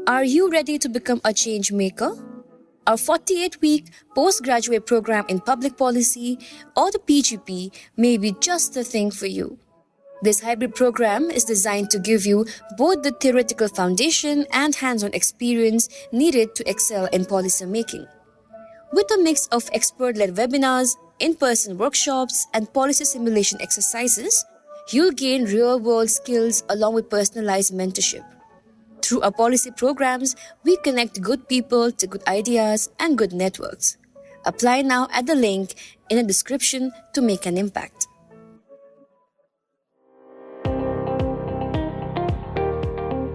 Are you ready to become a change maker? Our 48-week postgraduate program in public policy or the PGP may be just the thing for you. This hybrid program is designed to give you both the theoretical foundation and hands-on experience needed to excel in policy making. With a mix of expert-led webinars, in-person workshops, and policy simulation exercises, you'll gain real-world skills along with personalized mentorship. Through our policy programs, we connect good people to good ideas and good networks. Apply now at the link in the description to make an impact.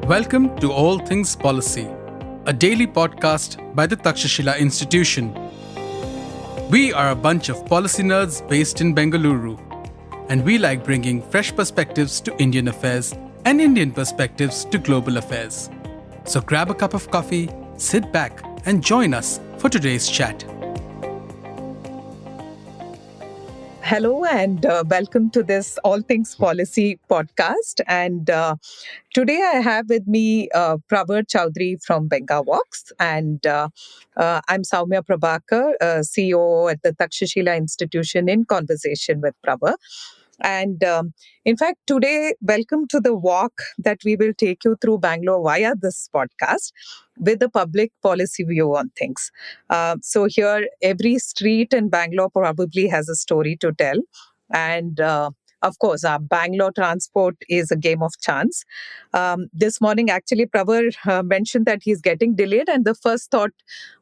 Welcome to All Things Policy, a daily podcast by the Takshashila Institution. We are a bunch of policy nerds based in Bengaluru, and we like bringing fresh perspectives to Indian affairs and Indian perspectives to global affairs. So grab a cup of coffee, sit back, and join us for today's chat. Hello and welcome to this All Things Policy podcast. And today I have with me Pravar Choudhary from Bengawalks, and I'm Sowmya Prabhakar, COO at the Takshashila Institution, in conversation with Pravar. And in fact, today, welcome to the walk that we will take you through Bangalore via this podcast with a public policy view on things. So here, every street in Bangalore probably has a story to tell. And of course, our Bangalore transport is a game of chance. This morning, actually, Pravar mentioned that he's getting delayed. And the first thought,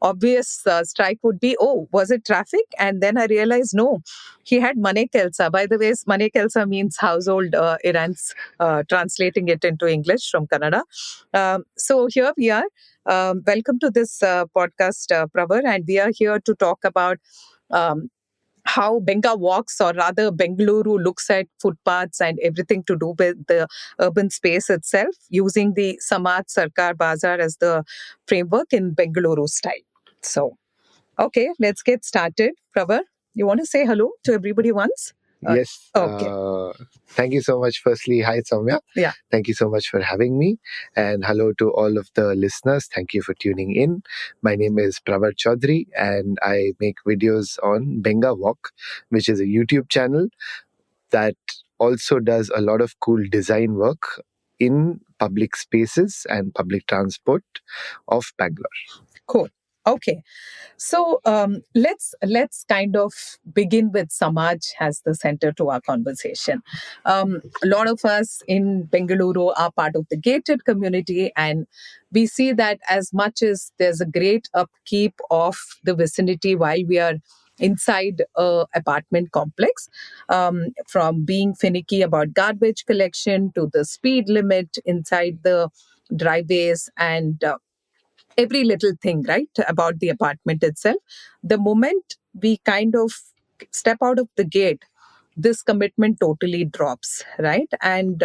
obvious strike would be, oh, was it traffic? And then I realized, no, he had Mane Kelsa. By the way, Mane Kelsa means household errands, translating it into English from Kannada. So here we are. Welcome to this podcast, Pravar. And we are here to talk about how Bengawalks, or rather Bengaluru, looks at footpaths and everything to do with the urban space itself, using the Samaj, Sarkar, Bazar as the framework in Bengaluru style. So, okay, let's get started. Pravar, you want to say hello to everybody once? Yes. Okay. Thank you so much. Firstly, hi, Sowmya. Yeah. Thank you so much for having me. And hello to all of the listeners. Thank you for tuning in. My name is Pravar Choudhary, and I make videos on Bengawalk, which is a YouTube channel that also does a lot of cool design work in public spaces and public transport of Bangalore. Cool. Okay, so let's kind of begin with Samaj as the center to our conversation. A lot of us in Bengaluru are part of the gated community, and we see that as much as there's a great upkeep of the vicinity while we are inside a apartment complex, from being finicky about garbage collection to the speed limit inside the driveways and every little thing, right, about the apartment itself. The moment we kind of step out of the gate, this commitment totally drops, right? And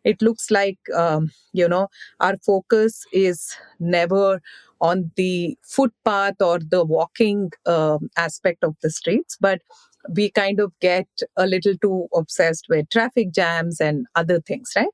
it looks like, our focus is never on the footpath or the walking aspect of the streets, but we kind of get a little too obsessed with traffic jams and other things, right?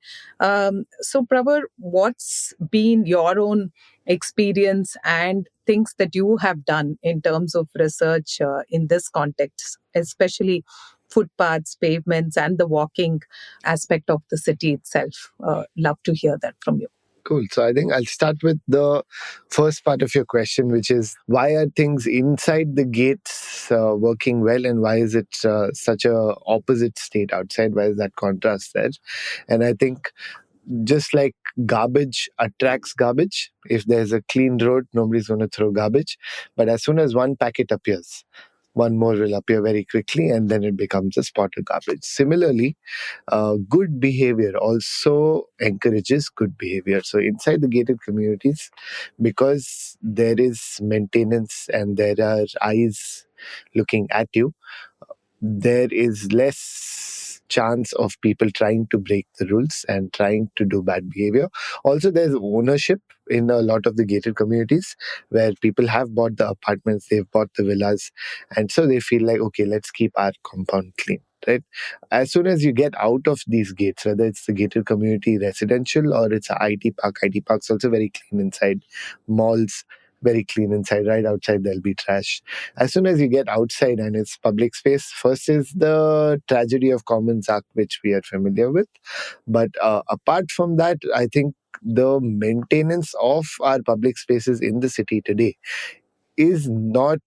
So, Pravar, what's been your own experience and things that you have done in terms of research in this context, especially footpaths, pavements, and the walking aspect of the city itself? Love to hear that from you. Cool. So I think I'll start with the first part of your question, which is why are things inside the gates working well, and why is it such a opposite state outside? Why is that contrast there? And I think just like garbage attracts garbage, if there's a clean road, nobody's going to throw garbage. But as soon as one packet appears, one more will appear very quickly, and then it becomes a spot of garbage. Similarly, good behavior also encourages good behavior. So inside the gated communities, because there is maintenance and there are eyes looking at you, there is less chance of people trying to break the rules and trying to do bad behavior. Also, there's ownership in a lot of the gated communities where people have bought the apartments, they've bought the villas, and so they feel like, okay, let's keep our compound clean, right? As soon as you get out of these gates, whether it's the gated community residential or it's a IT park's also very clean inside, malls very clean inside, right outside there'll be trash. As soon as you get outside and it's public space, first is the tragedy of common zark, which we are familiar with. But apart from that, I think the maintenance of our public spaces in the city today is not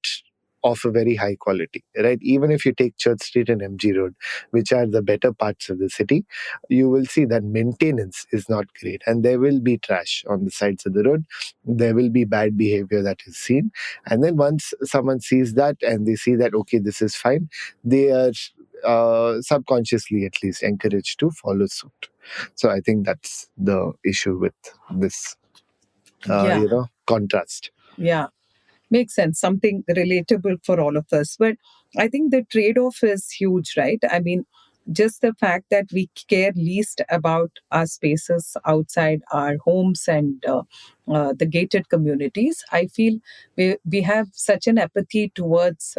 of a very high quality, right? Even if you take Church Street and MG Road, which are the better parts of the city, you will see that maintenance is not great. And there will be trash on the sides of the road. There will be bad behavior that is seen. And then once someone sees that and they see that, okay, this is fine, they are subconsciously at least encouraged to follow suit. So I think that's the issue with this, Yeah. contrast. Yeah. Makes sense, something relatable for all of us. But I think the trade off is huge, right? I mean, just the fact that we care least about our spaces outside our homes and the gated communities, I feel we have such an apathy towards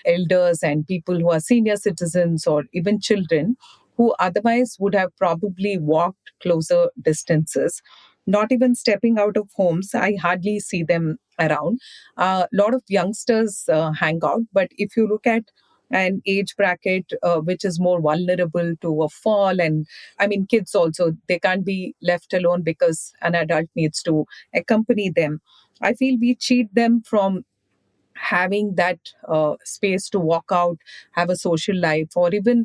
elders and people who are senior citizens or even children who otherwise would have probably walked closer distances, not even stepping out of homes. I hardly see them around. A lot of youngsters hang out, but if you look at an age bracket which is more vulnerable to a fall, and I mean, kids also, they can't be left alone because an adult needs to accompany them. I feel we cheat them from having that space to walk out, have a social life, or even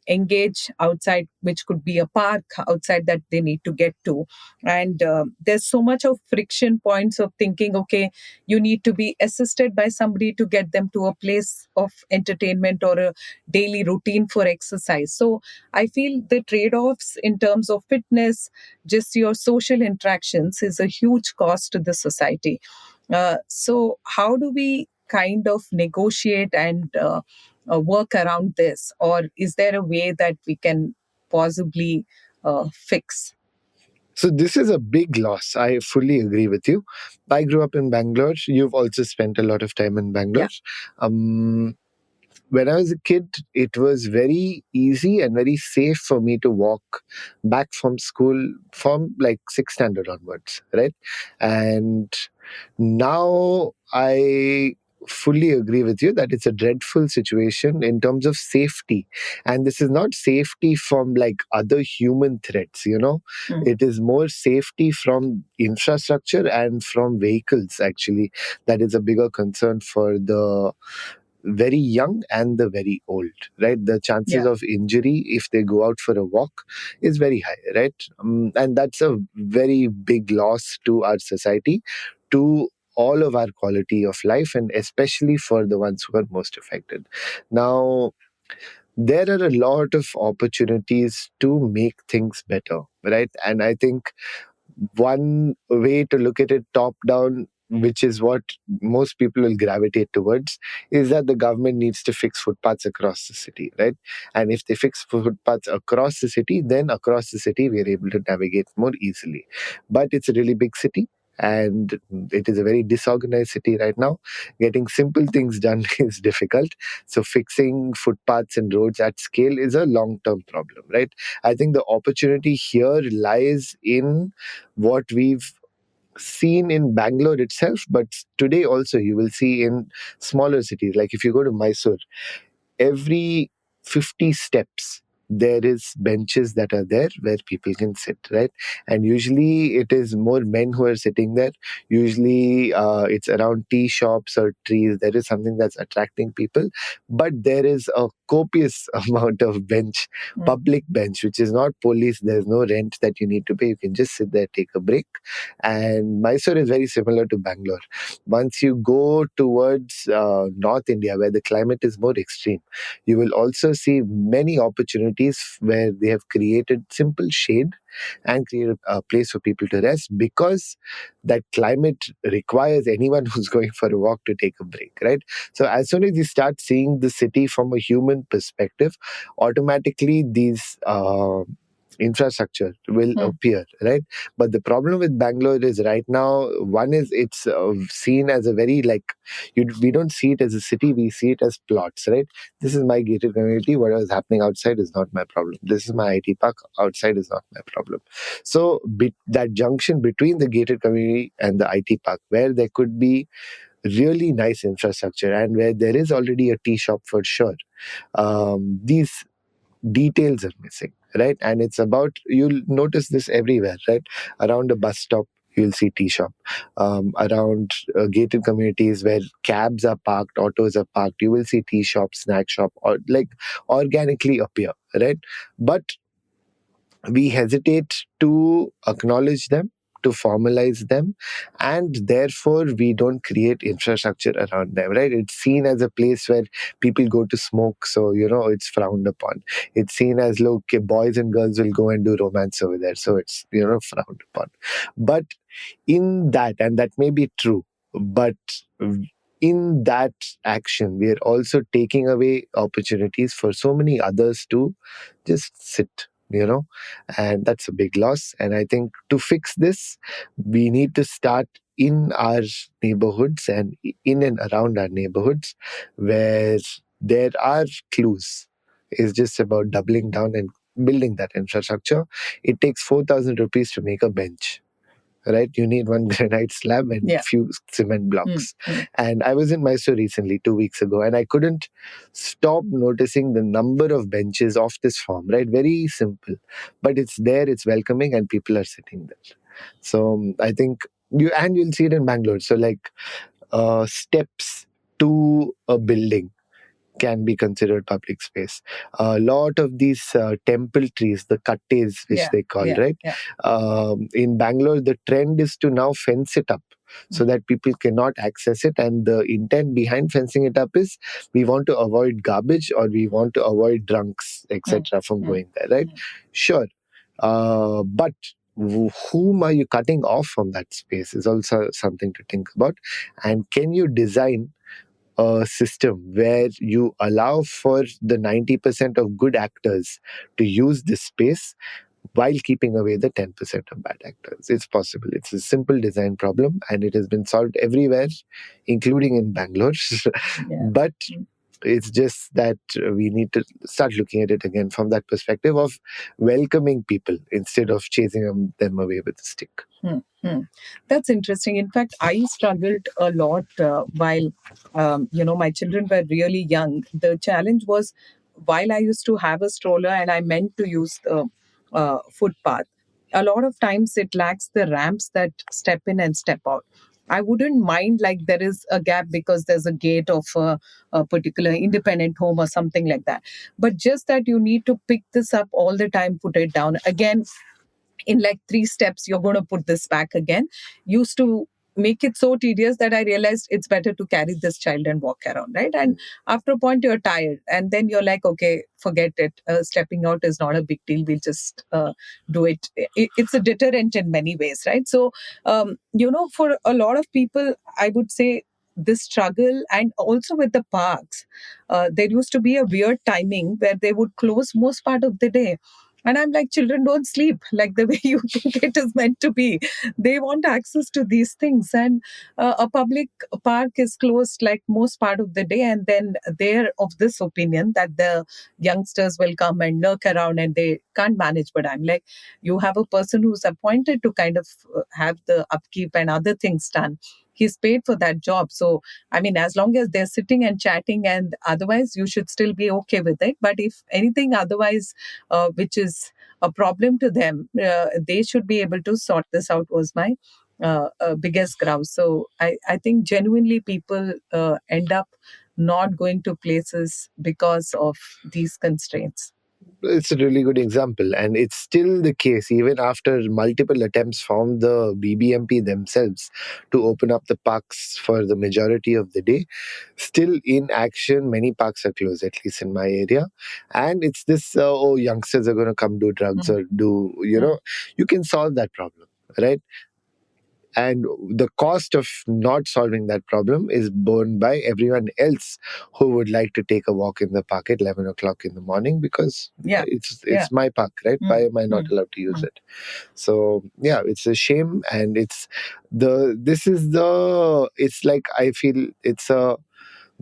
engage outside, which could be a park outside that they need to get to. And there's so much of friction points of thinking, okay, you need to be assisted by somebody to get them to a place of entertainment or a daily routine for exercise. So I feel the trade offs in terms of fitness, just your social interactions, is a huge cost to the society. So, how do we kind of negotiate and work around this? Or is there a way that we can possibly fix? So this is a big loss. I fully agree with you. I grew up in Bangalore. You've also spent a lot of time in Bangalore. Um, when I was a kid, it was very easy and very safe for me to walk back from school from like sixth standard onwards, right? And now I fully agree with you that it's a dreadful situation in terms of safety. And this is not safety from like other human threats, It is more safety from infrastructure and from vehicles, actually. That is a bigger concern for the very young and the very old, right? The chances of injury if they go out for a walk is very high, right? And that's a very big loss to our society, to all of our quality of life, and especially for the ones who are most affected. Now, there are a lot of opportunities to make things better, right? And I think one way to look at it top down, which is what most people will gravitate towards, is that the government needs to fix footpaths across the city, right? And if they fix footpaths across the city, then across the city we are able to navigate more easily. But it's a really big city, and it is a very disorganized city right now. Getting simple things done is difficult. So fixing footpaths and roads at scale is a long-term problem, right? I think the opportunity here lies in what we've seen in Bangalore itself, but today also you will see in smaller cities. Like if you go to Mysore, every 50 steps there is benches that are there where people can sit, right? And usually it is more men who are sitting there. Usually it's around tea shops or trees. There is something that's attracting people, but there is a copious amount of bench, public bench, which is not police. There's no rent that you need to pay. You can just sit there, take a break. And Mysore is very similar to Bangalore. Once you go towards North India, where the climate is more extreme, you will also see many opportunities where they have created simple shade and created a place for people to rest, because that climate requires anyone who's going for a walk to take a break, right? So as soon as you start seeing the city from a human perspective, automatically these infrastructure will appear, right? But the problem with Bangalore is right now, one is it's seen as a very we don't see it as a city, we see it as plots, right? This is my gated community. What is happening outside is not my problem. This is my IT park. Outside is not my problem. So that junction between the gated community and the IT park, where there could be really nice infrastructure and where there is already a tea shop for sure, these details are missing, right? And it's about, you'll notice this everywhere, right? Around a bus stop, you'll see tea shop. Around gated communities where cabs are parked, autos are parked, you will see tea shop, snack shop, or organically appear, right? But we hesitate to acknowledge them, to formalize them, and therefore we don't create infrastructure around them, right? It's seen as a place where people go to smoke, so it's frowned upon. It's seen as, look, boys and girls will go and do romance over there, so it's frowned upon. But in that, and that may be true, but in that action we are also taking away opportunities for so many others to just sit, and that's a big loss. And I think to fix this, we need to start in our neighborhoods and in and around our neighborhoods where there are clues. It's just about doubling down and building that infrastructure. It takes 4,000 rupees to make a bench, right? You need one granite slab and few cement blocks. And I was in Mysore recently, 2 weeks ago, and I couldn't stop noticing the number of benches of this form, right? Very simple, but it's there, it's welcoming, and people are sitting there. So I think you'll see it in Bangalore. So steps to a building can be considered public space. A lot of these temple trees, the kattes, which they call, right? In Bangalore, the trend is to now fence it up so that people cannot access it. And the intent behind fencing it up is we want to avoid garbage, or we want to avoid drunks, etc., from going there, right? Sure. But whom are you cutting off from that space is also something to think about. And can you design a system where you allow for the 90% of good actors to use this space while keeping away the 10% of bad actors? It's possible. It's a simple design problem, and it has been solved everywhere, including in Bangalore. But it's just that we need to start looking at it again from that perspective of welcoming people instead of chasing them away with a stick. That's interesting. In fact, I struggled a lot while my children were really young. The challenge was, while I used to have a stroller and I meant to use the footpath, a lot of times it lacks the ramps that step in and step out. I wouldn't mind there is a gap because there's a gate of a particular independent home or something like that. But just that you need to pick this up all the time, put it down again. In 3 steps, you're going to put this back again. Used to make it so tedious that I realized it's better to carry this child and walk around, right? And after a point, you're tired. And then you're like, okay, forget it. Stepping out is not a big deal. We'll just do it. It's a deterrent in many ways, right? So, for a lot of people, I would say this struggle, and also with the parks, there used to be a weird timing where they would close most part of the day. And I'm like, children don't sleep like the way you think it is meant to be. They want access to these things. And a public park is closed most part of the day. And then they're of this opinion that the youngsters will come and lurk around and they can't manage. But I'm like, you have a person who's appointed to kind of have the upkeep and other things done. He's paid for that job. So, as long as they're sitting and chatting, and otherwise you should still be okay with it. But if anything otherwise, which is a problem to them, they should be able to sort this out, was my biggest grouse. So I think genuinely people end up not going to places because of these constraints. It's a really good example, and it's still the case even after multiple attempts from the BBMP themselves to open up the parks for the majority of the day. Still in action, many parks are closed, at least in my area. And it's this, youngsters are going to come do drugs or do, you can solve that problem, right? And the cost of not solving that problem is borne by everyone else who would like to take a walk in the park at 11 o'clock in the morning, because it's my park, right? Why am I not allowed to use it? So yeah, it's a shame. And it's like, I feel it's a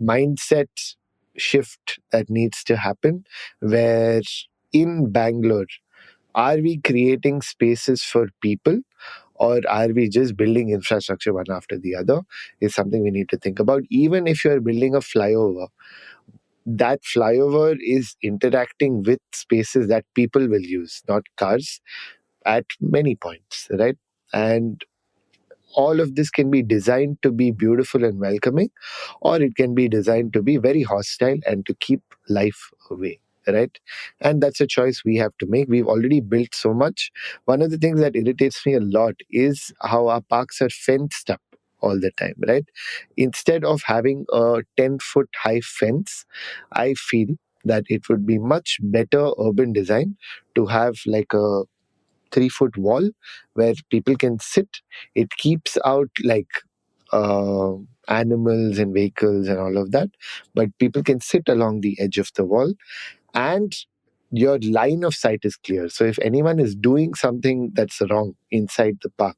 mindset shift that needs to happen, where in Bangalore, are we creating spaces for people, or are we just building infrastructure one after the other, is something we need to think about. Even if you're building a flyover, that flyover is interacting with spaces that people will use, not cars, at many points, right? And all of this can be designed to be beautiful and welcoming, or it can be designed to be very hostile and to keep life away, right? And that's a choice we have to make. We've already built so much. One of the things that irritates me a lot is how our parks are fenced up all the time, right? Instead of having a 10-foot high fence, I feel that it would be much better urban design to have like a 3-foot wall where people can sit. It keeps out like uh, animals and vehicles and all of that, but people can sit along the edge of the wall, and your line of sight is clear. So if anyone is doing something that's wrong inside the park,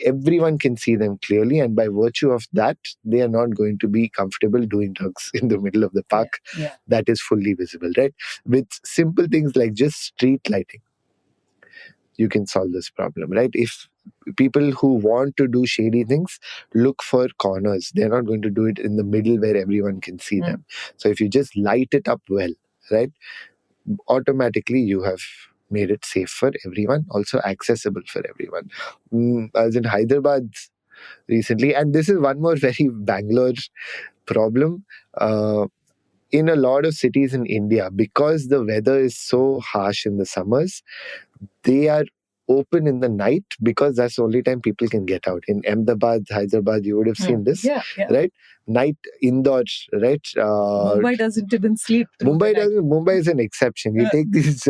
everyone can see them clearly, and by virtue of that, they are not going to be comfortable doing drugs in the middle of the park. That is fully visible, right? With simple things like just street lighting, you can solve this problem, right? If people who want to do shady things look for corners, they're not going to do it in the middle where everyone can see them. So if you just light it up well, right, automatically you have made it safe for everyone, also accessible for everyone. I was in Hyderabad recently, and this is one more very Bangalore problem. In a lot of cities in India, because the weather is so harsh in the summers, they are open in the night because that's the only time people can get out. In Ahmedabad, Hyderabad, you would have seen this, right? Night indoors, right? Mumbai doesn't even sleep. Mumbai is an exception. You take these,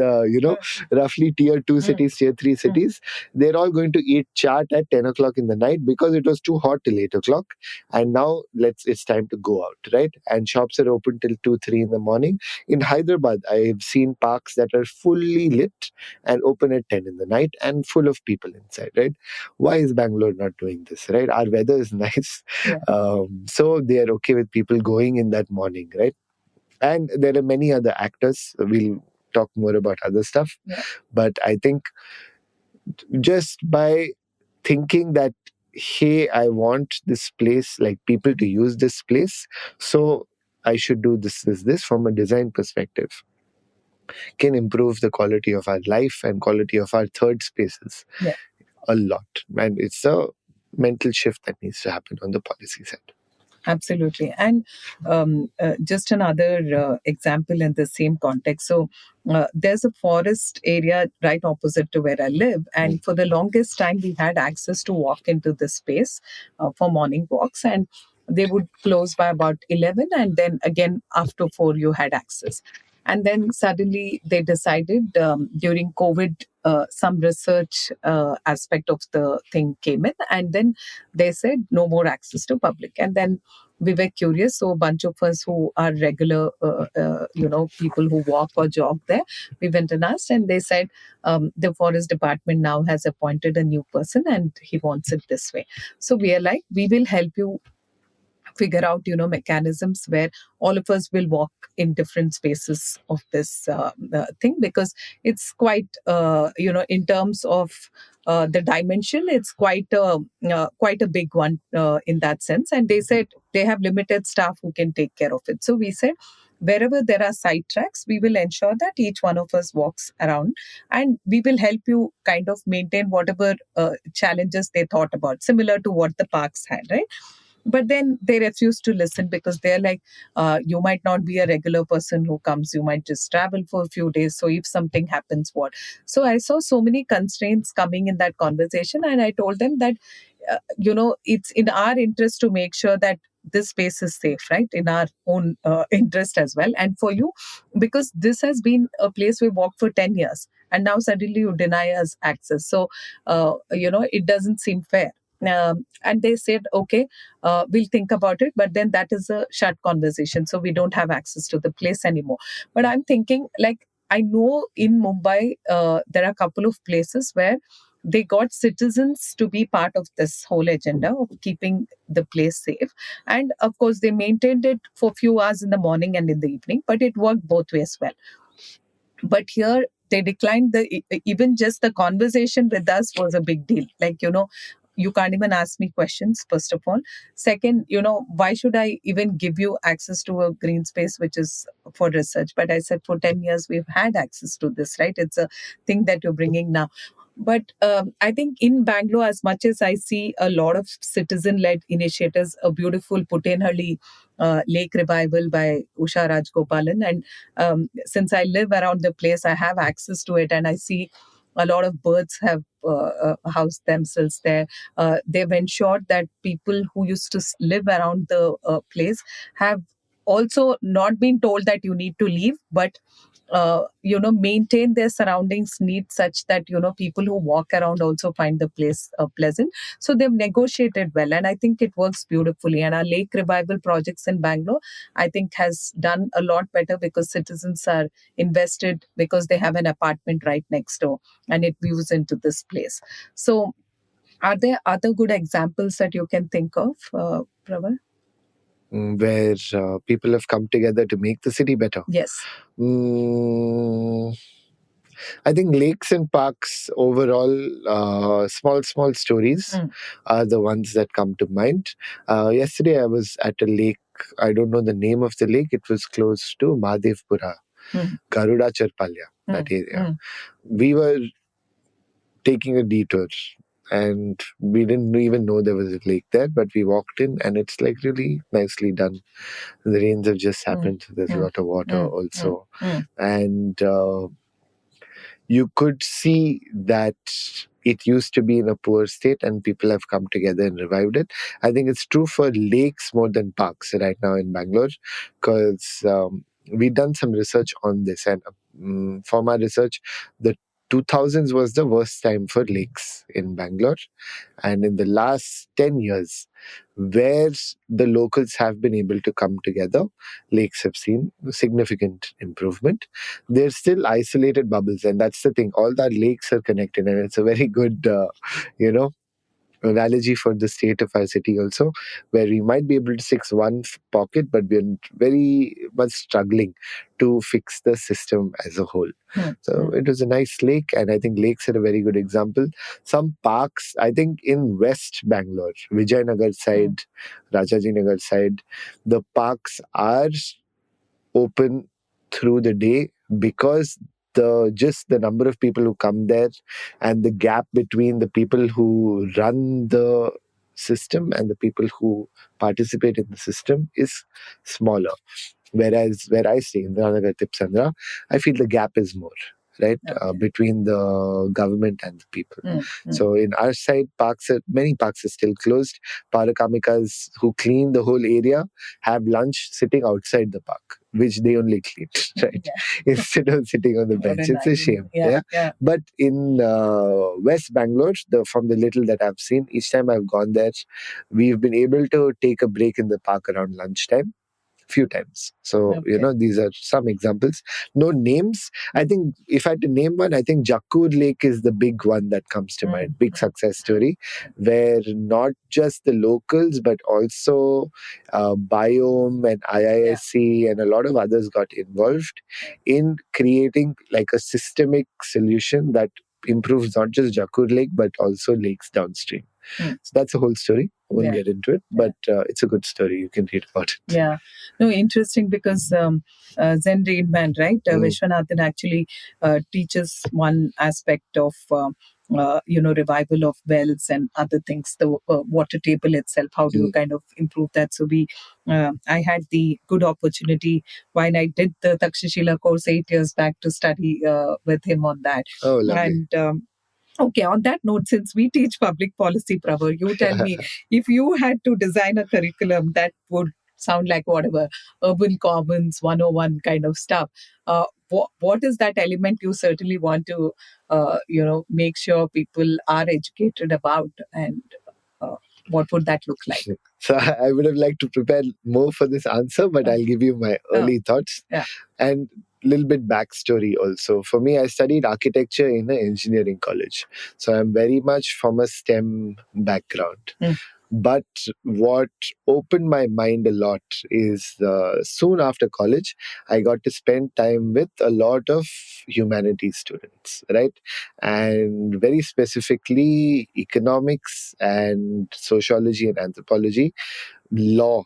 roughly tier 2 cities, tier 3 cities, they're all going to eat chaat at 10 o'clock in the night because it was too hot till 8 o'clock. And now it's time to go out, right? And shops are open till 2, 3 in the morning. In Hyderabad, I've seen parks that are fully lit and open at 10 in the night and full of people inside, right? Why is Bangalore not doing this, right? Our weather is nice. So they are okay with people going in that morning, right? And there are many other actors. We'll talk more about other stuff. But I think just by thinking that, hey, I want this place, like people to use this place, so I should do this from a design perspective, can improve the quality of our life and quality of our third spaces a lot. And it's a mental shift that needs to happen on the policy side. Absolutely. And just another example in the same context. So there's a forest area right opposite to where I live. And for the longest time, we had access to walk into this space for morning walks. And they would close by about 11. And then again, after 4, you had access. And then suddenly they decided during COVID, some research aspect of the thing came in. And then they said no more access to public. And then we were curious. So a bunch of us who are regular, people who walk or jog there, we went and asked, and they said the forest department now has appointed a new person and he wants it this way. So we are like, we will help you figure out mechanisms where all of us will walk in different spaces of this thing, because it's quite in terms of the dimension, it's quite a big one in that sense. And they said they have limited staff who can take care of it. So we said, wherever there are side tracks, we will ensure that each one of us walks around, and we will help you kind of maintain whatever challenges they thought about, similar to what the parks had, right? But then they refuse to listen, because they're like, you might not be a regular person who comes, you might just travel for a few days. So if something happens, what? So I saw so many constraints coming in that conversation. And I told them that, it's in our interest to make sure that this space is safe, right? In our own interest as well. And for you, because this has been a place we walked for 10 years. And now suddenly you deny us access. So, it doesn't seem fair. And they said, okay, we'll think about it. But then that is a shut conversation. So we don't have access to the place anymore. But I'm thinking, like, I know in Mumbai, there are a couple of places where they got citizens to be part of this whole agenda of keeping the place safe. And of course, they maintained it for a few hours in the morning and in the evening, but it worked both ways well. But here, they declined even just the conversation with us was a big deal. Like, you can't even ask me questions, first of all. Second, why should I even give you access to a green space, which is for research? But I said, for 10 years, we've had access to this, right? It's a thing that you're bringing now. But I think in Bangalore, as much as I see a lot of citizen-led initiatives, a beautiful Puttenhalli lake revival by Usha Rajgopalan. And since I live around the place, I have access to it, and I see a lot of birds have housed themselves there. They've ensured that people who used to live around the place have also not been told that you need to leave, but maintain their surroundings neat such that, people who walk around also find the place pleasant. So they've negotiated well, and I think it works beautifully. And our lake revival projects in Bangalore, I think, has done a lot better because citizens are invested because they have an apartment right next door and it views into this place. So are there other good examples that you can think of, Pravar? Where people have come together to make the city better. Yes. I think lakes and parks overall, small stories are the ones that come to mind. Yesterday I was at a lake. I don't know the name of the lake. It was close to Mahadevpura, Garuda Charpalya, that area. We were taking a detour and we didn't even know there was a lake there, but we walked in and it's like really nicely done. The rains have just happened. So there's a lot of water also. And you could see that it used to be in a poor state and people have come together and revived it. I think it's true for lakes more than parks right now in Bangalore, because we've done some research on this, and for my research, the 2000s was the worst time for lakes in Bangalore. And in the last 10 years, where the locals have been able to come together, lakes have seen significant improvement. They're still isolated bubbles, and that's the thing. All that lakes are connected, and it's a very good, analogy for the state of our city also, where we might be able to fix one pocket, but we're very much struggling to fix the system as a whole. So it was a nice lake, and I think lakes are a very good example. Some parks, I think in West Bangalore, Vijayanagar side, Rajajinagar side, the parks are open through the day because the number of people who come there and the gap between the people who run the system and the people who participate in the system is smaller. Whereas where I stay in Ranagar Tipsandra, I feel the gap is more, right? Between the government and the people. So in our side, many parks are still closed. Parakamikas who clean the whole area have lunch sitting outside the park, which they only clean, right? Instead of sitting on the bench. It's a shame. But in West Bangalore, from the little that I've seen, each time I've gone there, we've been able to take a break in the park around lunchtime. Few times. So, these are some examples. No names. I think if I had to name one, I think Jakkur Lake is the big one that comes to mind. Big success story where not just the locals, but also Biome and IISC and a lot of others got involved in creating like a systemic solution that improves not just Jakkur Lake, but also lakes downstream. So that's a whole story. I won't get into it, but it's a good story. You can read about it. Yeah. No, interesting because Zen Rainman, right? Vishwanathan actually teaches one aspect of, revival of wells and other things, the water table itself. How do you kind of improve that? So I had the good opportunity when I did the Takshashila course 8 years back to study with him on that. Oh, lovely. And okay, on that note, since we teach public policy, Pravar, you tell me, if you had to design a curriculum that would sound like whatever, urban commons 101 kind of stuff, what is that element you certainly want to, make sure people are educated about? And what would that look like? So I would have liked to prepare more for this answer, but I'll give you my early thoughts. Yeah. And a little bit backstory also. For me, I studied architecture in an engineering college. So I'm very much from a STEM background. But what opened my mind a lot is soon after college, I got to spend time with a lot of humanities students, right? And very specifically, economics and sociology and anthropology, law.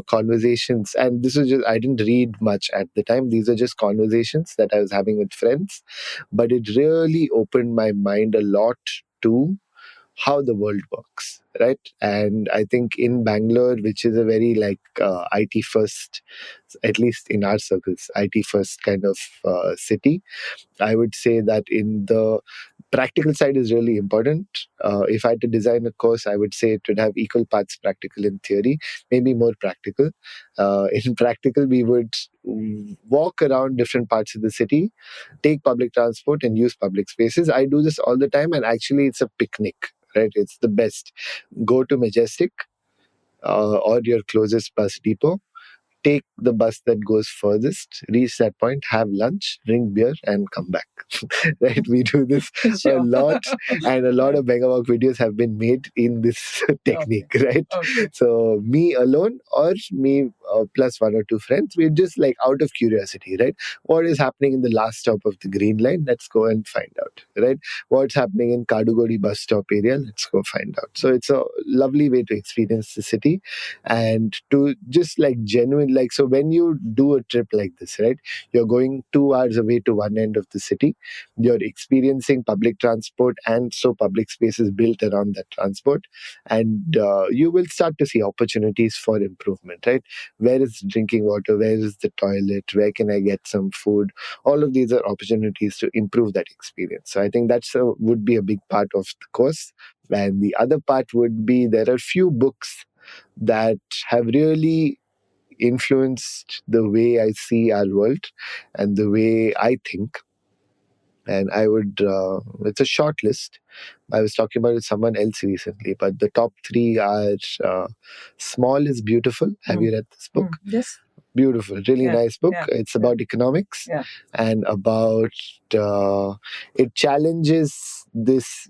Conversations, and this was just, I didn't read much at the time. These are just conversations that I was having with friends, but it really opened my mind a lot to how the world works, right? And I think in Bangalore, which is a very IT first, at least in our circles, IT first kind of city, I would say that in the practical side is really important. If I had to design a course, I would say it would have equal parts practical and theory, maybe more practical. In practical, we would walk around different parts of the city, take public transport, and use public spaces. I do this all the time, and actually, it's a picnic, right? It's the best. Go to Majestic or your closest bus depot, take the bus that goes furthest, reach that point, have lunch, drink beer, and come back. Right? We do this a lot, and a lot of Bengawalk videos have been made in this technique, right? So, me alone or me plus one or two friends, we're just like out of curiosity, right? What is happening in the last stop of the green line? Let's go and find out, right? What's happening in Kadugodi bus stop area? Let's go find out. So, it's a lovely way to experience the city and to just like genuine, like, so when you do a trip like this, right, you're going 2 hours away to one end of the city, you're experiencing public transport and so public spaces built around that transport, and you will start to see opportunities for improvement, right? Where is drinking water, where is the toilet, where can I get some food? All of these are opportunities to improve that experience. So I think that's would be a big part of the course. And the other part would be there are few books that have really influenced the way I see our world and the way I think. And I would, it's a short list. I was talking about it with someone else recently, but the top three are Small is Beautiful. Have you read this book? Yes. Beautiful, really nice book. It's about economics and about, it challenges this,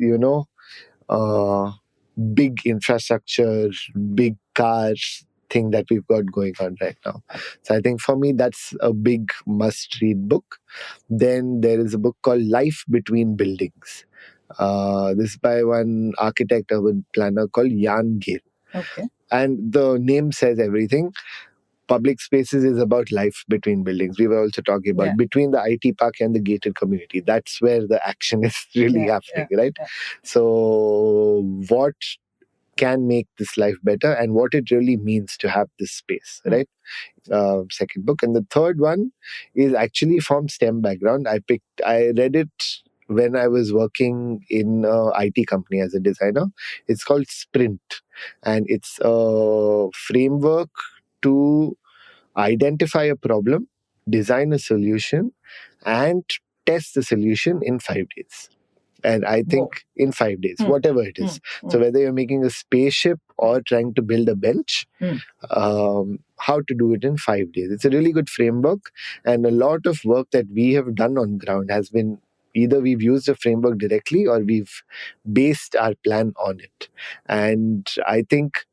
big infrastructure, big cars thing that we've got going on right now. So I think for me, that's a big must read book. Then there is a book called Life Between Buildings. This is by one architect, urban planner called Jan Gehl. Okay. And the name says everything. Public spaces is about life between buildings. We were also talking about between the IT park and the gated community. That's where the action is really happening, right? So what can make this life better and what it really means to have this space, right? Second book. And the third one is actually from STEM background. I read it when I was working in a IT company as a designer. It's called Sprint, and it's a framework to identify a problem, design a solution, and test the solution in 5 days. And I think in 5 days, whatever it is. So whether you're making a spaceship or trying to build a bench, how to do it in 5 days. It's a really good framework. And a lot of work that we have done on ground has been either we've used the framework directly or we've based our plan on it. And I think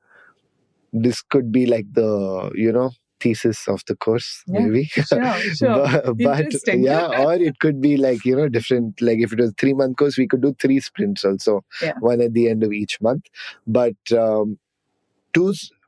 this could be like the, thesis of the course, maybe. Sure. but Interesting. or it could be like, different. Like if it was 3-month course, we could do 3 sprints also, one at the end of each month. But to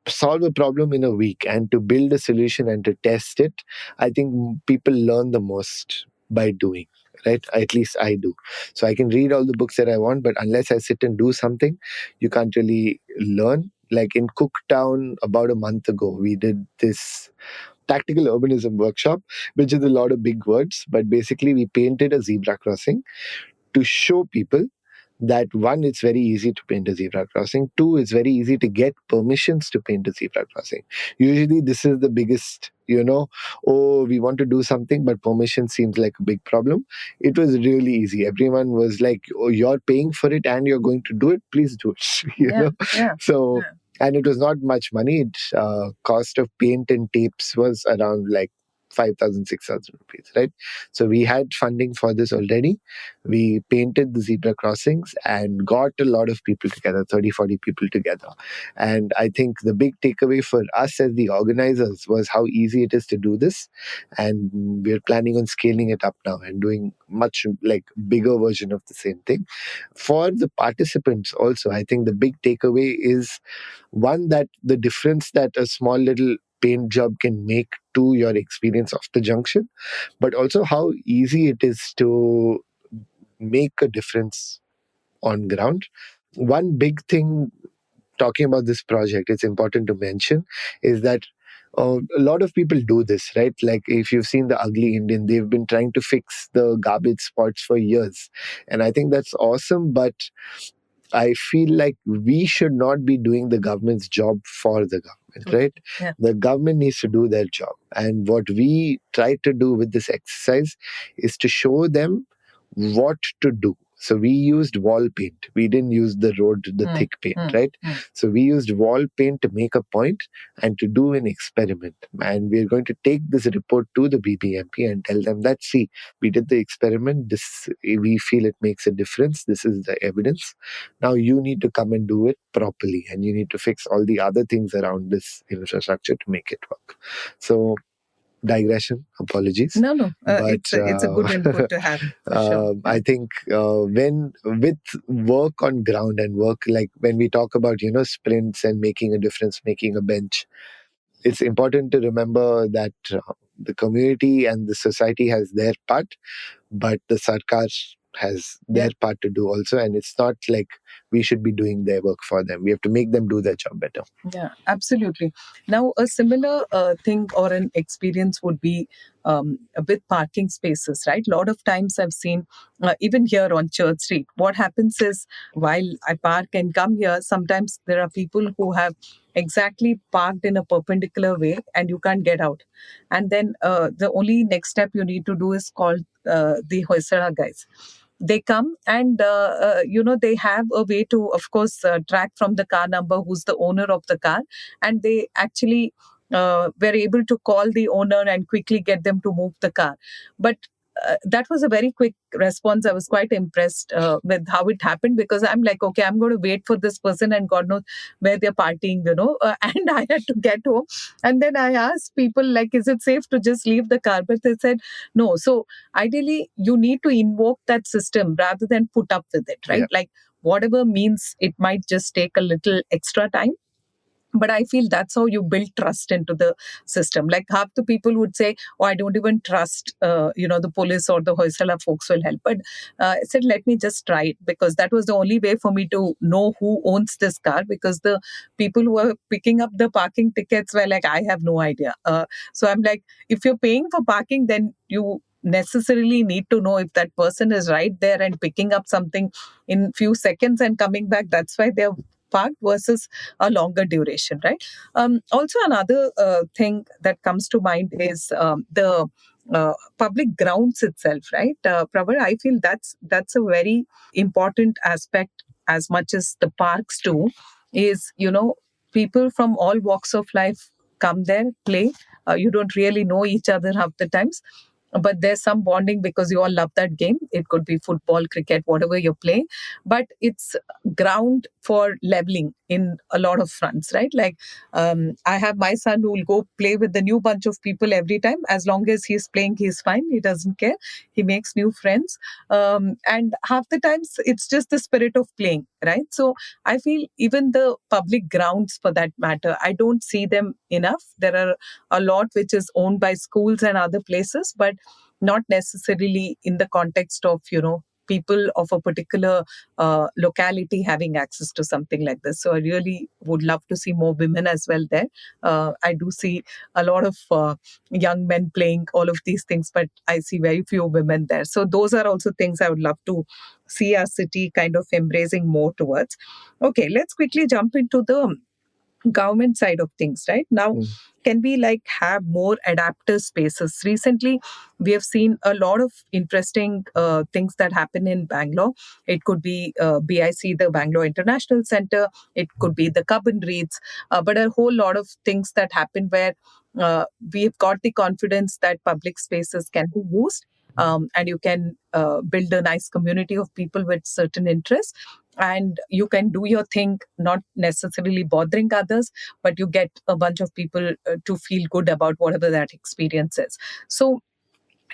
solve a problem in a week and to build a solution and to test it, I think people learn the most by doing. Right? At least I do. So I can read all the books that I want, but unless I sit and do something, you can't really learn. Like in Cooktown, about a month ago, we did this tactical urbanism workshop, which is a lot of big words, but basically we painted a zebra crossing to show people that one, it's very easy to paint a zebra crossing. Two, it's very easy to get permissions to paint a zebra crossing. Usually this is the biggest, oh, we want to do something, but permission seems like a big problem. It was really easy. Everyone was like, oh, you're paying for it and you're going to do it, please do it. So and it was not much money. Cost of paint and tapes was around like 5,000, 6,000 rupees, right? So we had funding for this already. We painted the zebra crossings and got a lot of people together, 30, 40 people together. And I think the big takeaway for us as the organizers was how easy it is to do this. And we're planning on scaling it up now and doing much like bigger version of the same thing. For the participants also, I think the big takeaway is one, that the difference that a small little paint job can make to your experience of the junction, but also how easy it is to make a difference on ground. One big thing talking about this project, it's important to mention, is that a lot of people do this, right? Like if you've seen The Ugly Indian, they've been trying to fix the garbage spots for years. And I think that's awesome, but I feel like we should not be doing the government's job for the government, right? Yeah. The government needs to do their job. And what we try to do with this exercise is to show them what to do. So we used wall paint. We didn't use the thick paint, right? So we used wall paint to make a point and to do an experiment. And we're going to take this report to the BBMP and tell them that, see, we did the experiment. We feel it makes a difference. This is the evidence. Now you need to come and do it properly, and you need to fix all the other things around this infrastructure to make it work. So digression, apologies. No, it's a good input to have. For sure. I think when with work on ground and work, like when we talk about sprints and making a difference, making a bench, it's important to remember that the community and the society has their part, but the Sarkar has their part to do also. And it's not like we should be doing their work for them. We have to make them do their job better. Yeah, absolutely. Now, a similar thing or an experience would be with parking spaces, right? A lot of times I've seen, even here on Church Street, what happens is while I park and come here, sometimes there are people who have exactly parked in a perpendicular way and you can't get out. And then the only next step you need to do is call the Hoysala guys. They come and, they have a way to, of course, track from the car number who's the owner of the car. And they actually were able to call the owner and quickly get them to move the car. But that was a very quick response. I was quite impressed with how it happened, because I'm like, okay, I'm going to wait for this person and God knows where they're partying, and I had to get home. And then I asked people, like, is it safe to just leave the car? But they said, no. So ideally, you need to invoke that system rather than put up with it, right? Yeah. Like whatever means it might just take a little extra time. But I feel that's how you build trust into the system. Like half the people would say, oh, I don't even trust, the police or the Hoysala folks will help. But I said, let me just try it, because that was the only way for me to know who owns this car, because the people who were picking up the parking tickets were like, I have no idea. So I'm like, if you're paying for parking, then you necessarily need to know if that person is right there and picking up something in few seconds and coming back. That's why they're parked versus a longer duration, right? Also, another thing that comes to mind is the public grounds itself, right? Pravar, I feel that's a very important aspect as much as the parks too. Is people from all walks of life come there, play. You don't really know each other half the times, but there's some bonding because you all love that game. It could be football, cricket, whatever you're playing, but it's ground for leveling in a lot of fronts, right? Like I have my son who will go play with the new bunch of people every time. As long as he's playing, he's fine. He doesn't care. He makes new friends. And half the times it's just the spirit of playing, right? So I feel even the public grounds, for that matter, I don't see them enough. There are a lot which is owned by schools and other places, but not necessarily in the context of, people of a particular locality having access to something like this. So I really would love to see more women as well there. I do see a lot of young men playing all of these things, but I see very few women there. So those are also things I would love to see our city kind of embracing more towards. Okay, let's quickly jump into the government side of things. Right now, can we have more adaptive spaces? Recently we have seen a lot of interesting things that happen in Bangalore. It could be BIC, the Bangalore International Center. It could be the Cubbon Reads, but a whole lot of things that happen where we've got the confidence that public spaces can be used, and you can build a nice community of people with certain interests, and you can do your thing, not necessarily bothering others, but you get a bunch of people to feel good about whatever that experience is. So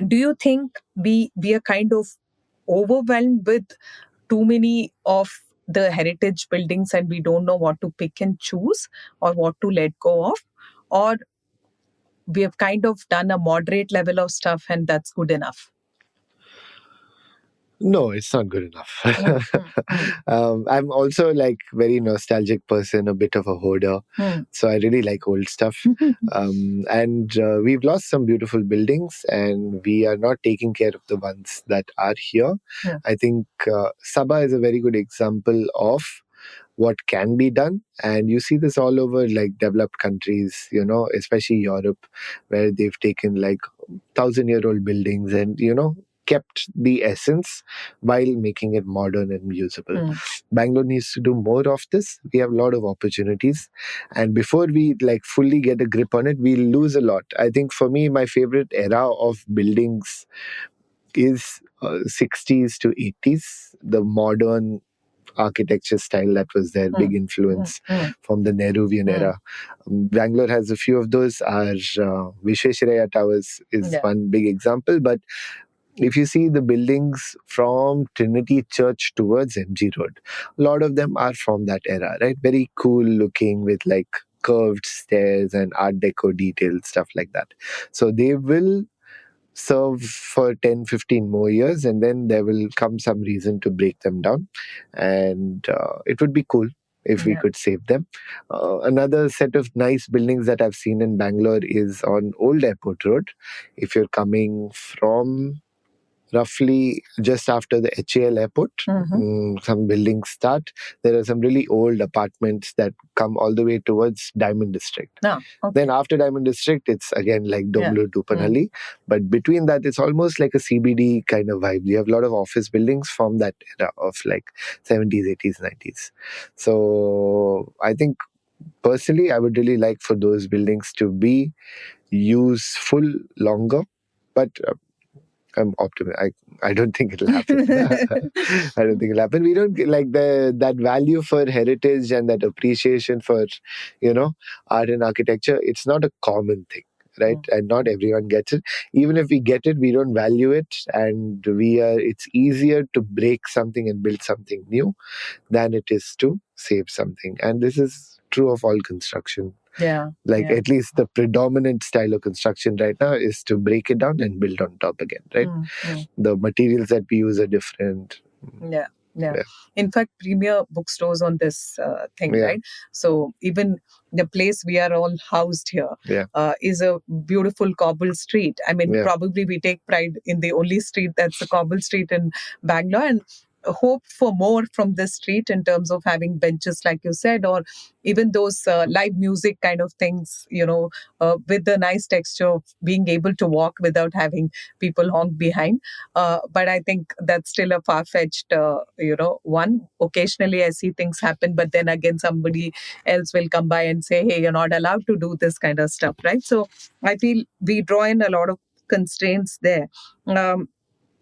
do you think we are kind of overwhelmed with too many of the heritage buildings and we don't know what to pick and choose or what to let go of? Or we have kind of done a moderate level of stuff and that's good enough? No, it's not good enough. I'm also very nostalgic person, a bit of a hoarder. So I really like old stuff. And we've lost some beautiful buildings and we are not taking care of the ones that are here. I think Sabha is a very good example of what can be done, and you see this all over developed countries, especially Europe, where they've taken 1,000-year-old buildings and kept the essence while making it modern and usable. Bangalore needs to do more of this. We have a lot of opportunities, and before we fully get a grip on it, we'll lose a lot. I think for me, my favorite era of buildings is 60s to 80s, the modern architecture style that was there, big influence from the Nehruvian era. Bangalore has a few of those. Our Visvesvaraya Towers is one big example, but if you see the buildings from Trinity Church towards MG Road, a lot of them are from that era, right? Very cool looking with curved stairs and Art Deco details, stuff like that. So they will serve for 10, 15 more years, and then there will come some reason to break them down. And it would be cool if we could save them. Another set of nice buildings that I've seen in Bangalore is on Old Airport Road. If you're coming from roughly just after the HAL airport, some buildings start. There are some really old apartments that come all the way towards Diamond District. Then after Diamond District, it's again Domlu to Panali. But between that, it's almost like a CBD kind of vibe. You have a lot of office buildings from that era of 70s, 80s, 90s. So I think personally, I would really like for those buildings to be useful longer. But I'm optimistic. I don't think it'll happen. I don't think it'll happen. We don't that value for heritage and that appreciation for, art and architecture. It's not a common thing, right? And not everyone gets it. Even if we get it, we don't value it, and it's easier to break something and build something new than it is to save something. And this is true of all construction. At least the predominant style of construction right now is to break it down and build on top again, right? The materials that we use are different. In fact, premier bookstores on this thing, right? So even the place we are all housed here is a beautiful cobble street. I mean, probably we take pride in the only street that's a cobble street in Bangalore, and hope for more from this street in terms of having benches, like you said, or even those live music kind of things, with the nice texture of being able to walk without having people honk behind. But I think that's still a far-fetched, one. Occasionally I see things happen, but then again, somebody else will come by and say, hey, you're not allowed to do this kind of stuff, right? So I feel we draw in a lot of constraints there.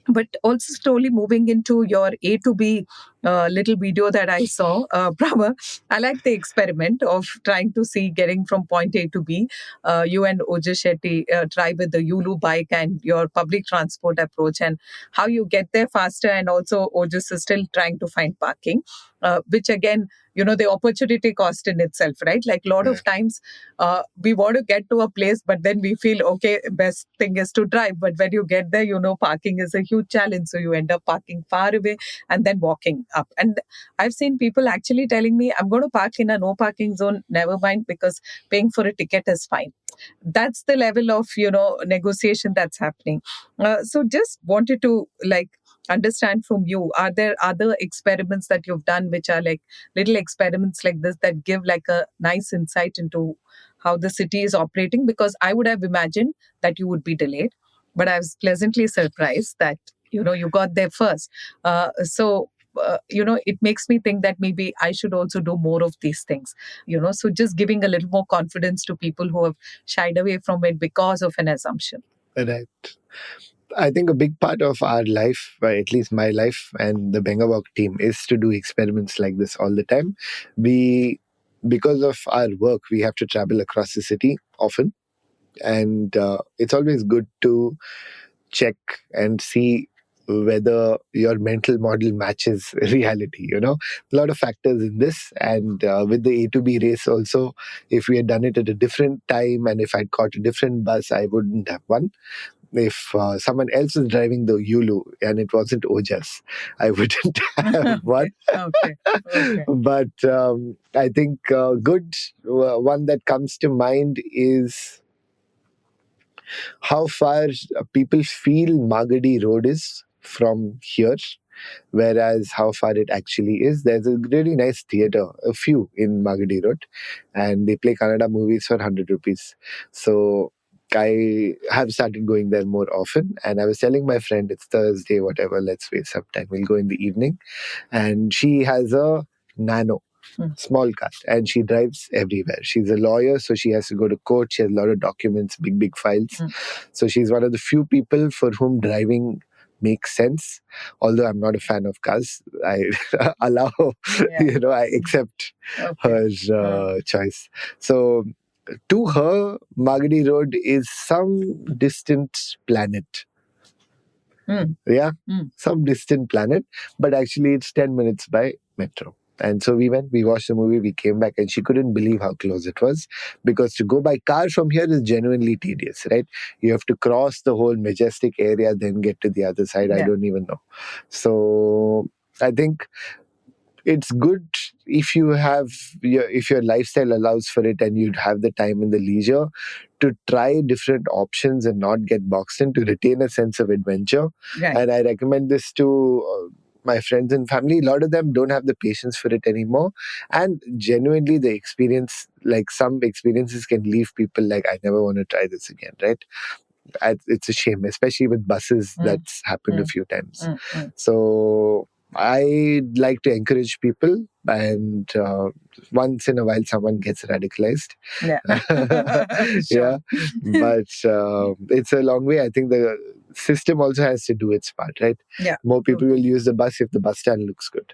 But also slowly moving into your A to B little video that I saw, Pravar. I like the experiment of trying to see getting from point A to B. You and Ojas Shetty try with the Yulu bike and your public transport approach, and how you get there faster. And also, Ojas is still trying to find parking, which again, the opportunity cost in itself, right? Like a lot of times we want to get to a place, but then we feel, okay, best thing is to drive. But when you get there, parking is a huge challenge. So you end up parking far away and then walking up. And I've seen people actually telling me, I'm going to park in a no parking zone, never mind, because paying for a ticket is fine. That's the level of, negotiation that's happening. So just wanted to understand from you, are there other experiments that you've done which are like little experiments like this that give like a nice insight into how the city is operating? Because I would have imagined that you would be delayed, but I was pleasantly surprised that you got there first. It makes me think that maybe I should also do more of these things. So just giving a little more confidence to people who have shied away from it because of an assumption. Right. I think a big part of our life, at least my life and the Bengawalk team, is to do experiments like this all the time. Because of our work, we have to travel across the city often. And it's always good to check and see whether your mental model matches reality. A lot of factors in this. And with the A to B race also, if we had done it at a different time and if I'd caught a different bus, I wouldn't have won. If someone else was driving the Yulu and it wasn't Ojas, I wouldn't have won. Okay. But I think good one that comes to mind is how far people feel Magadi Road is from here, whereas how far it actually is. There's a really nice theatre, a few in Magadi Road, and they play Kannada movies for 100 rupees. So I have started going there more often, and I was telling my friend, it's Thursday, whatever, let's waste some time. We'll go in the evening. And she has a Nano, small car, and she drives everywhere. She's a lawyer, so she has to go to court. She has a lot of documents, big files. So she's one of the few people for whom driving makes sense. Although I'm not a fan of cars, I allow, I accept her choice. So to her, Magadi Road is some distant planet. Some distant planet, but actually it's 10 minutes by metro. And so we went, we watched the movie, we came back, and she couldn't believe how close it was, because to go by car from here is genuinely tedious, right? You have to cross the whole majestic area, then get to the other side. I don't even know. So I think it's good if you have if your lifestyle allows for it and you have the time and the leisure to try different options and not get boxed in, to retain a sense of adventure. And I recommend this to my friends and family. A lot of them don't have the patience for it anymore, and genuinely the experience, like some experiences can leave people like, I never want to try this again, right? It's a shame, especially with buses. That's happened a few times. So I'd like to encourage people, and once in a while someone gets radicalized. But it's a long way. I think the system also has to do its part, right? More people will use the bus if the bus stand looks good.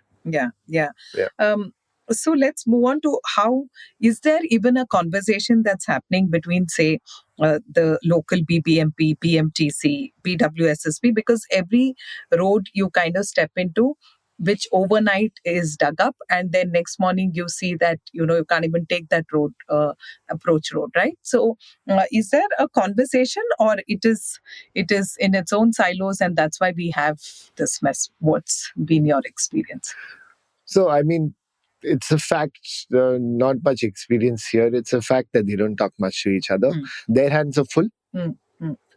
So let's move on to how, is there even a conversation that's happening between, say, the local BBMP, BMTC, BWSSB? Because every road you kind of step into, which overnight is dug up, and then next morning you see that you can't even take that road, approach road, right? So is there a conversation, or it is in its own silos, and that's why we have this mess? What's been your experience? So I mean, it's a fact, not much experience here. It's a fact that they don't talk much to each other. Their hands are full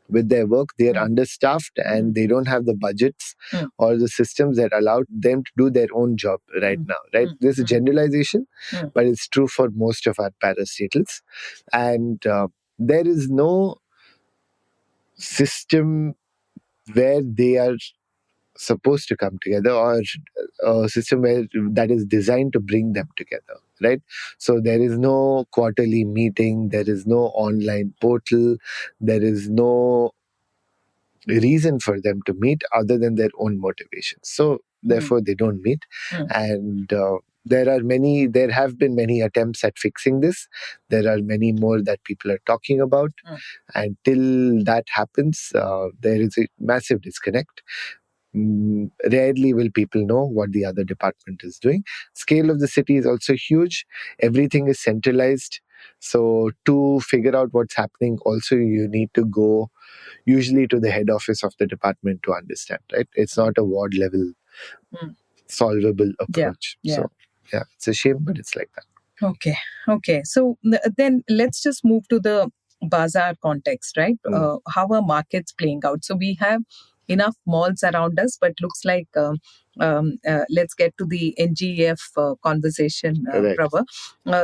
with their work. They're understaffed, and they don't have the budgets or the systems that allow them to do their own job right now, right? This is a generalization, but it's true for most of our parastatals. And there is no system where they are supposed to come together, or a system that is designed to bring them together, right? So there is no quarterly meeting, there is no online portal, there is no reason for them to meet other than their own motivations. So therefore they don't meet. And there have been many attempts at fixing this. There are many more that people are talking about. And till that happens, there is a massive disconnect. Rarely will people know what the other department is doing. Scale of the city is also huge. Everything is centralized. So to figure out what's happening, also you need to go usually to the head office of the department to understand, right? It's not a ward level solvable approach. So yeah, it's a shame, but it's like that. Okay. So then let's just move to the Bazar context, right? How are markets playing out? So we have enough malls around us, but looks like let's get to the NGF conversation, Correct. Pravar.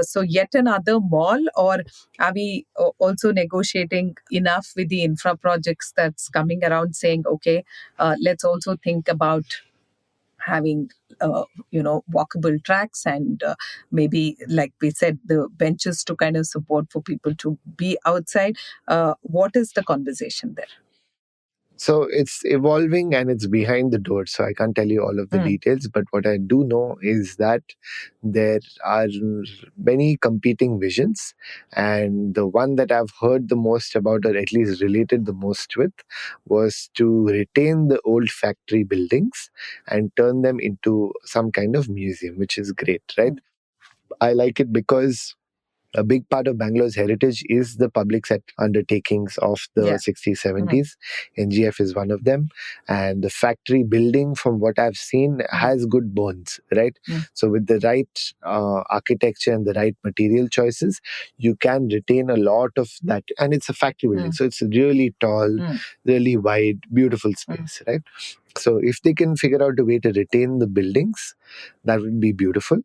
So yet another mall, or are we also negotiating enough with the infra projects that's coming around saying, okay, let's also think about having walkable tracks and maybe, like we said, the benches to kind of support for people to be outside. What is the conversation there? So it's evolving and it's behind the door. So I can't tell you all of the details, but what I do know is that there are many competing visions. And the one that I've heard the most about, or at least related the most with, was to retain the old factory buildings and turn them into some kind of museum, which is great, right? I like it because a big part of Bangalore's heritage is the public sector undertakings of the 60s, 70s. NGF is one of them. And the factory building, from what I've seen, has good bones, right? So with the right architecture and the right material choices, you can retain a lot of that. And it's a factory building. So it's really tall, really wide, beautiful space, right? So if they can figure out a way to retain the buildings, that would be beautiful.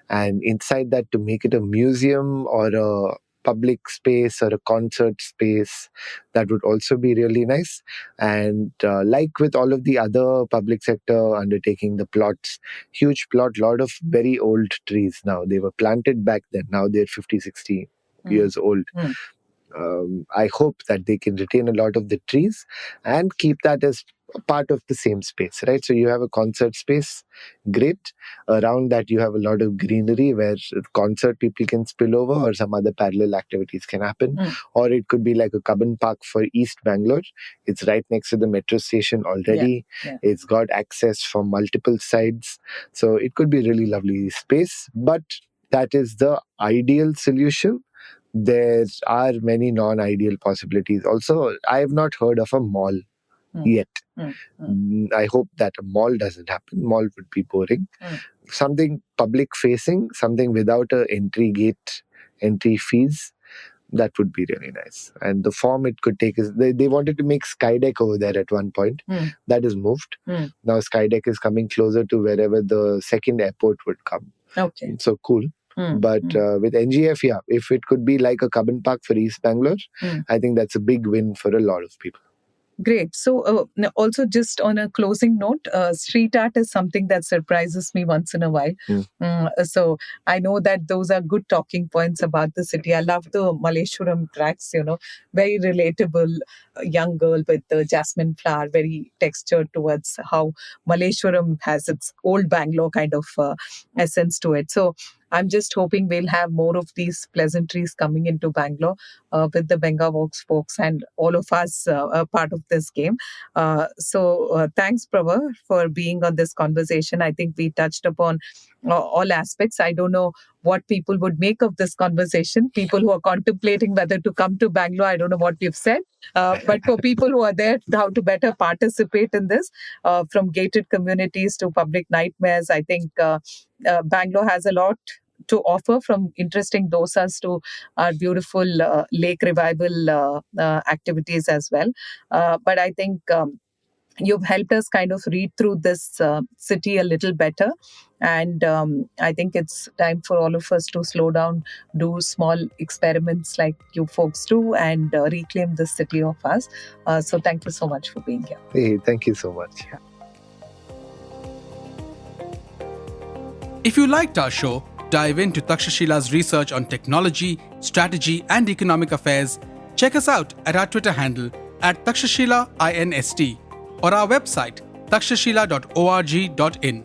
And inside that, to make it a museum or a public space or a concert space, that would also be really nice. And like with all of the other public sector undertaking, the plots, huge plot, lot of very old trees now. They were planted back then. Now they're 50, 60 years old. I hope that they can retain a lot of the trees and keep that as a part of the same space, right? So you have a concert space, great. Around that, you have a lot of greenery where concert people can spill over or some other parallel activities can happen. Or it could be like a Cubbon Park for East Bangalore. It's right next to the metro station already. It's got access from multiple sides. So it could be really lovely space, but that is the ideal solution. There are many non-ideal possibilities. Also, I have not heard of a mall yet. I hope that a mall doesn't happen. Mall would be boring. Something public facing, something without a entry gate, entry fees, that would be really nice. And the form it could take is, they wanted to make Skydeck over there at one point. That is moved. Now Skydeck is coming closer to wherever the second airport would come. Okay. So cool. But with NGF, if it could be like a Cubbon Park for East Bangalore, I think that's a big win for a lot of people. Great. So also, just on a closing note, street art is something that surprises me once in a while. So I know that those are good talking points about the city. I love the Malleshwaram tracks, very relatable. Young girl with the jasmine flower, very textured towards how Malleshwaram has its old Bangalore kind of essence to it. So I'm just hoping we'll have more of these pleasantries coming into Bangalore with the Bengawalks folks and all of us are part of this game. So thanks, Pravar, for being on this conversation. I think we touched upon all aspects. I don't know what people would make of this conversation. People who are contemplating whether to come to Bangalore, I don't know what we've said. But for people who are there, how to better participate in this, from gated communities to public nightmares, I think Bangalore has a lot to offer, from interesting dosas to our beautiful lake revival activities as well. But I think you've helped us kind of read through this city a little better. And I think it's time for all of us to slow down, do small experiments like you folks do, and reclaim this city of us. So thank you so much for being here. Hey, thank you so much. If you liked our show, dive into Takshashila's research on technology, strategy, and economic affairs. Check us out at our Twitter handle @TakshashilaINST or our website takshashila.org.in.